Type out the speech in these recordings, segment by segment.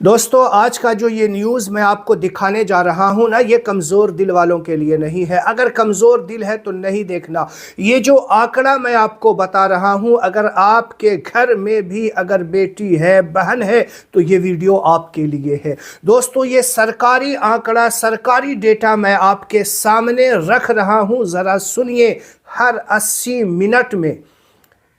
दोस्तों, आज का जो ये न्यूज़ मैं आपको दिखाने जा रहा हूँ ना, ये कमज़ोर दिल वालों के लिए नहीं है। अगर कमज़ोर दिल है तो नहीं देखना। ये जो आंकड़ा मैं आपको बता रहा हूँ, अगर आपके घर में भी अगर बेटी है, बहन है, तो ये वीडियो आपके लिए है। दोस्तों, ये सरकारी आंकड़ा, सरकारी डेटा मैं आपके सामने रख रहा हूँ, ज़रा सुनिए। हर 80 मिनट में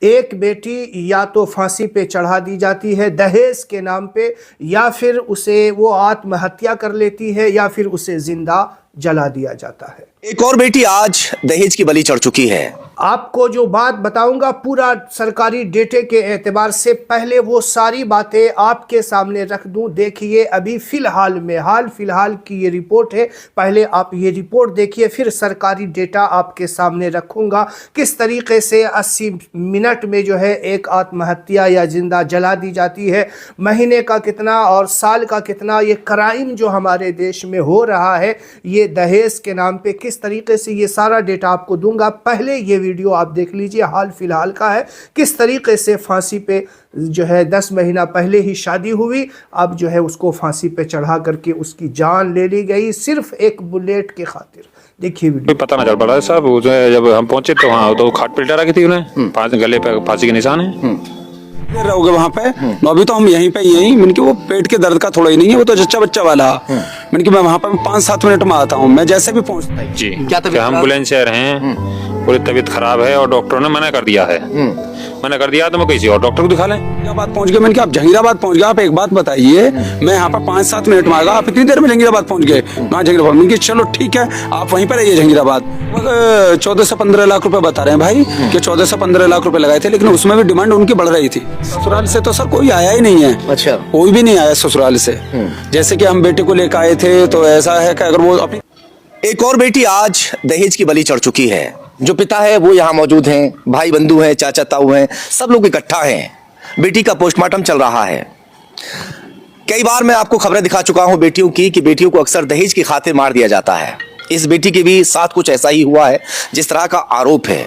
एक बेटी या तो फांसी पे चढ़ा दी जाती है दहेज के नाम पे, या फिर उसे वो आत्महत्या कर लेती है, या फिर उसे जिंदा जला दिया जाता है। एक और बेटी आज दहेज की बलि चढ़ चुकी है। आपको जो बात बताऊंगा पूरा सरकारी डेटे के एतबार से, पहले वो सारी बातें आपके सामने रख दूं। देखिए, अभी फिलहाल में हाल फिलहाल की ये रिपोर्ट है। पहले आप ये रिपोर्ट देखिए, फिर सरकारी डेटा आपके सामने रखूंगा। किस तरीके से 80 मिनट में जो है एक आत्महत्या या जिंदा जला दी जाती है, महीने का कितना और साल का कितना ये क्राइम जो हमारे देश में हो रहा है, ये दहेज के नाम पे, किस तरीके से, ये सारा डेटा आपको दूंगा। पहले ये वीडियो आप देख लीजिए, हाल फिलहाल का है। किस तरीके से फांसी पे जो है 10 महीना पहले ही शादी हुई, अब जो है उसको फांसी पे चढ़ा करके उसकी जान ले ली गई, सिर्फ एक बुलेट के खातिर। देखिए वीडियो। पता ना चल पड़ा है साहब। जब हम पहुंचे तो वहाँ तो खाट पे रखी थी उन्हें, गले पे फांसी के निशान है। रहोगे वहाँ पे। अभी तो हम यहीं पे यहीं, मैंने कि वो पेट के दर्द का थोड़ा ही नहीं है, वो तो जच्चा बच्चा वाला। मैंने कि मैं वहाँ पे 5-7 मिनट में आता हूँ, मैं जैसे भी पहुँचता जी। क्या हम एम्बुलेंस से रहे हैं, पूरी तबीयत खराब है और डॉक्टर ने मना कर दिया है। मना कर दिया तो मैं किसी और डॉक्टर को दिखा लें। जहीराबाद पहुँच गए। मैंने कहा आप जहीराबाद पहुँच गए, आप एक बात बताइए, मैं यहाँ पर 5-7 मिनट में आएगा, आप इतनी देर में जहीराबाद पहुँच गए। वहाँ जहीराबाद, मैंने कहा चलो ठीक है, आप वहीं पर रहिए जहीराबाद। 14 से 15 लाख रुपए बता रहे हैं भाई, कि 14 से 15 लाख रुपए लगाए थे, लेकिन उसमें भी डिमांड उनकी बढ़ रही थी। ससुराल से तो सर कोई आया ही नहीं है। अच्छा, कोई भी नहीं आया ससुराल से। जैसे कि हम बेटे को लेकर आए थे, तो ऐसा है कि अगर वो अपनी एक और बेटी आज दहेज की बलि चढ़ चुकी है। जो पिता है वो यहाँ मौजूद हैं, भाई बंधु हैं, चाचा ताऊ हैं, सब लोग इकट्ठा हैं। बेटी का पोस्टमार्टम चल रहा है। कई बार मैं आपको खबरें दिखा चुका हूं बेटियों की, कि बेटियों को अक्सर दहेज की खातिर मार दिया जाता है। इस बेटी के भी साथ कुछ ऐसा ही हुआ है, जिस तरह का आरोप है।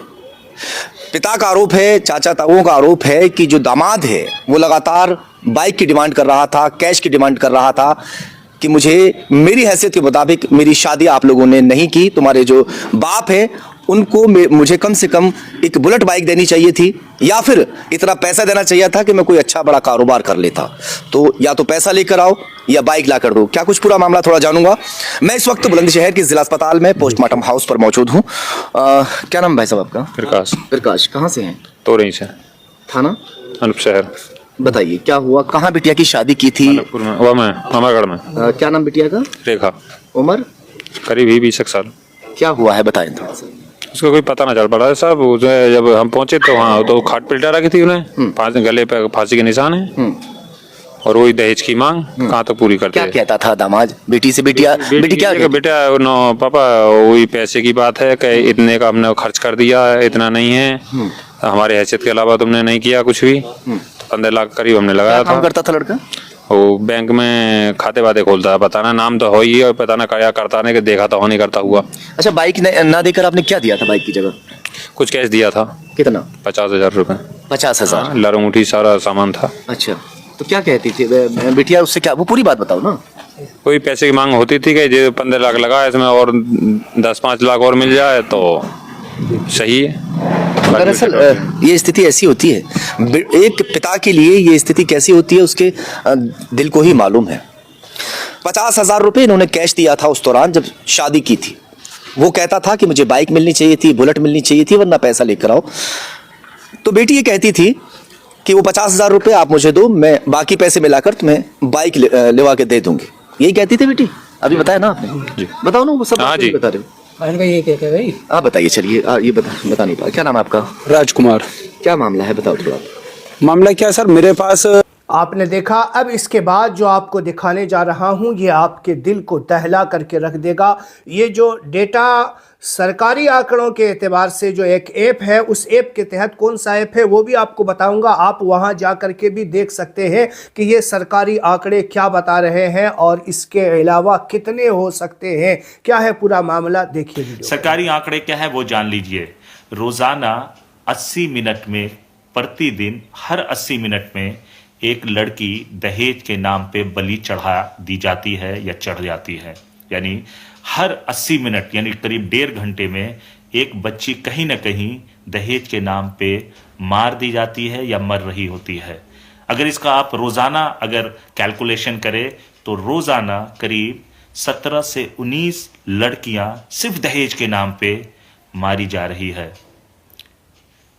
पिता का आरोप है, चाचा ताऊओं का आरोप है कि जो दामाद है वो लगातार बाइक की डिमांड कर रहा था, कैश की डिमांड कर रहा था, कि मुझे मेरी हैसियत के मुताबिक मेरी शादी आप लोगों ने नहीं की, तुम्हारे जो बाप है उनको मुझे कम से कम एक बुलेट बाइक देनी चाहिए थी, या फिर इतना पैसा देना चाहिए था कि मैं कोई अच्छा बड़ा कारोबार कर लेता। तो या तो पैसा लेकर आओ या बाइक ला कर दो। क्या कुछ पूरा मामला थोड़ा जानूंगा। मैं इस वक्त बुलंदशहर के जिला अस्पताल में पोस्टमार्टम हाउस पर मौजूद हूँ। क्या नाम भाई साहब आपका? प्रकाश। प्रकाश, कहाँ से हैं? तो रही से थाना अनुपशहर। बताइए क्या हुआ, कहाँ बिटिया की शादी की थी? अमरगढ़ में। क्या नाम बिटिया का? रेखा। उम्र करीब ही 20 साल। क्या हुआ है बताएं थोड़ा सा। उसका कोई पता ना चल पड़ा है साहब। जब हम पहुंचे तो वहाँ तो खाट पे रखी थी उन्हें, गले पे फांसी के निशान है, और वही दहेज की मांग कहाँ तो पूरी करते। क्या कहता था दामाद बेटी से? बेटी क्या बेटा नो पापा, वही पैसे की बात है कि इतने का हमने खर्च कर दिया, इतना नहीं है, हमारे हैसियत के अलावा तुमने नहीं किया कुछ भी। 15 लाख करीब हमने लगाया था। काम करता था लड़का? वो बैंक में खाते वाते खोलता है, पता ना नाम तो हो ही, और पता ना क्या करता नहीं, कि देखा तो हो नहीं करता हुआ। अच्छा, बाइक ना देकर आपने क्या दिया था बाइक की जगह? कुछ कैश दिया था। कितना? 50,000 रुपए। 50,000? लरंगूठी सारा सामान था। अच्छा, तो क्या कहती थी बिटिया उससे? क्या, वो पूरी बात बताओ ना। कोई पैसे की मांग होती थी कि जो 15 लाख लगा, इसमें और 10-5 लाख और मिल जाए तो सही है। दरअसल ये स्थिति ऐसी होती है, एक पिता के लिए ये स्थिति कैसी होती है उसके दिल को ही मालूम है। 50,000 रुपए इन्होंने कैश दिया था उस दौरान जब शादी की थी। वो कहता था कि मुझे बाइक मिलनी चाहिए थी, बुलेट मिलनी चाहिए थी, वरना पैसा लेकर आओ। तो बेटी ये कहती थी कि वो 50,000 रुपए आप मुझे दो, मैं बाकी पैसे मिलाकर तुम्हें बाइक लेवा के दे दूंगी। यही कहती थी बेटी? अभी बताया ना आपने? बताओ ना, वो सब बता रहे हो। ये क्या भाई? आप बताइए। चलिए, ये बता नहीं पा। क्या नाम है आपका? राजकुमार। क्या मामला है बताओ थोड़ा। मामला क्या सर, मेरे पास आपने देखा। अब इसके बाद जो आपको दिखाने जा रहा हूं, ये आपके दिल को दहला करके रख देगा। ये जो डेटा सरकारी आंकड़ों के एतबार से जो एक ऐप है, उस ऐप के तहत कौन सा ऐप है वो भी आपको बताऊंगा। आप वहां जा करके भी देख सकते हैं कि ये सरकारी आंकड़े क्या बता रहे हैं, और इसके अलावा कितने हो सकते हैं। क्या है पूरा मामला, देखिए वीडियो। सरकारी आंकड़े क्या है वो जान लीजिए। रोजाना 80 मिनट में, प्रतिदिन हर 80 मिनट में एक लड़की दहेज के नाम पे बलि चढ़ा दी जाती है या चढ़ जाती है। यानी हर 80 मिनट यानी करीब 1.5 घंटे में एक बच्ची कहीं ना कहीं दहेज के नाम पे मार दी जाती है या मर रही होती है। अगर इसका आप रोज़ाना अगर कैलकुलेशन करें तो रोज़ाना करीब 17 से 19 लड़कियां सिर्फ दहेज के नाम पे मारी जा रही है।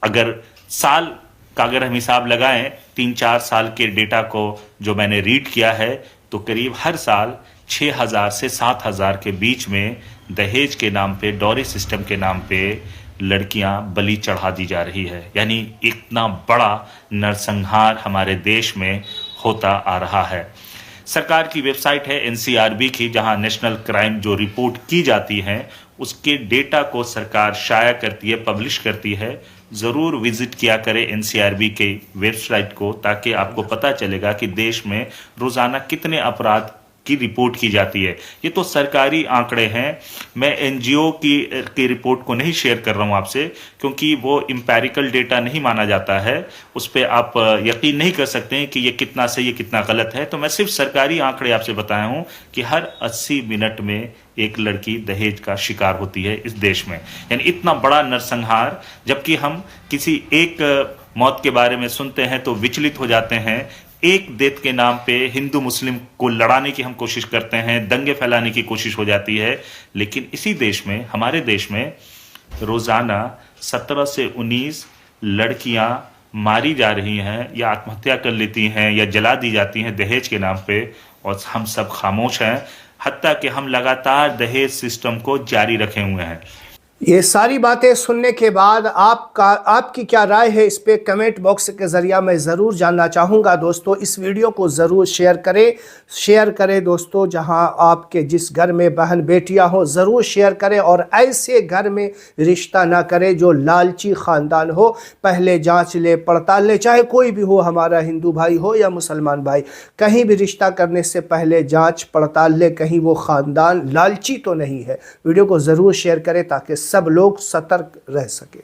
अगर साल का अगर हम हिसाब लगाएं 3-4 साल के डेटा को जो मैंने रीड किया है तो करीब हर साल 6,000 से 7,000 के बीच में दहेज के नाम पे, डॉरी सिस्टम के नाम पे लड़कियां बलि चढ़ा दी जा रही है। यानी इतना बड़ा नरसंहार हमारे देश में होता आ रहा है। सरकार की वेबसाइट है एनसीआरबी की, जहां नेशनल क्राइम जो रिपोर्ट की जाती है उसके डेटा को सरकार शाया करती है, पब्लिश करती है। ज़रूर विजिट किया करें एनसीआरबी के वेबसाइट को, ताकि आपको पता चलेगा कि देश में रोज़ाना कितने अपराध की रिपोर्ट की जाती है। ये तो सरकारी आंकड़े हैं, मैं एनजीओ की रिपोर्ट को नहीं शेयर कर रहा हूं आपसे, क्योंकि वो एम्पेरिकल डेटा नहीं माना जाता है, उस पर आप यकीन नहीं कर सकते हैं कि ये कितना सही है कितना गलत है। तो मैं सिर्फ सरकारी आंकड़े आपसे बताया हूं कि हर 80 मिनट में एक लड़की दहेज का शिकार होती है इस देश में। यानी इतना बड़ा नरसंहार, जबकि हम किसी एक मौत के बारे में सुनते हैं तो विचलित हो जाते हैं। एक डेथ के नाम पे हिंदू मुस्लिम को लड़ाने की हम कोशिश करते हैं, दंगे फैलाने की कोशिश हो जाती है। लेकिन इसी देश में, हमारे देश में रोज़ाना 17 से 19 लड़कियां मारी जा रही हैं या आत्महत्या कर लेती हैं या जला दी जाती हैं दहेज के नाम पे, और हम सब खामोश हैं। हत्ता कि हम लगातार दहेज सिस्टम को जारी रखे हुए हैं। ये सारी बातें सुनने के बाद आपकी क्या राय है इस पे कमेंट बॉक्स के ज़रिए मैं ज़रूर जानना चाहूँगा। दोस्तों इस वीडियो को ज़रूर शेयर करें दोस्तों, जहां आपके जिस घर में बहन बेटियां हो ज़रूर शेयर करें, और ऐसे घर में रिश्ता ना करें जो लालची ख़ानदान हो। पहले जांच ले पड़ताल ले, चाहे कोई भी हो, हमारा हिंदू भाई हो या मुसलमान भाई, कहीं भी रिश्ता करने से पहले जांच पड़ताल ले, कहीं वो ख़ानदान लालची तो नहीं है। वीडियो को ज़रूर शेयर करें ताकि सब लोग सतर्क रह सके।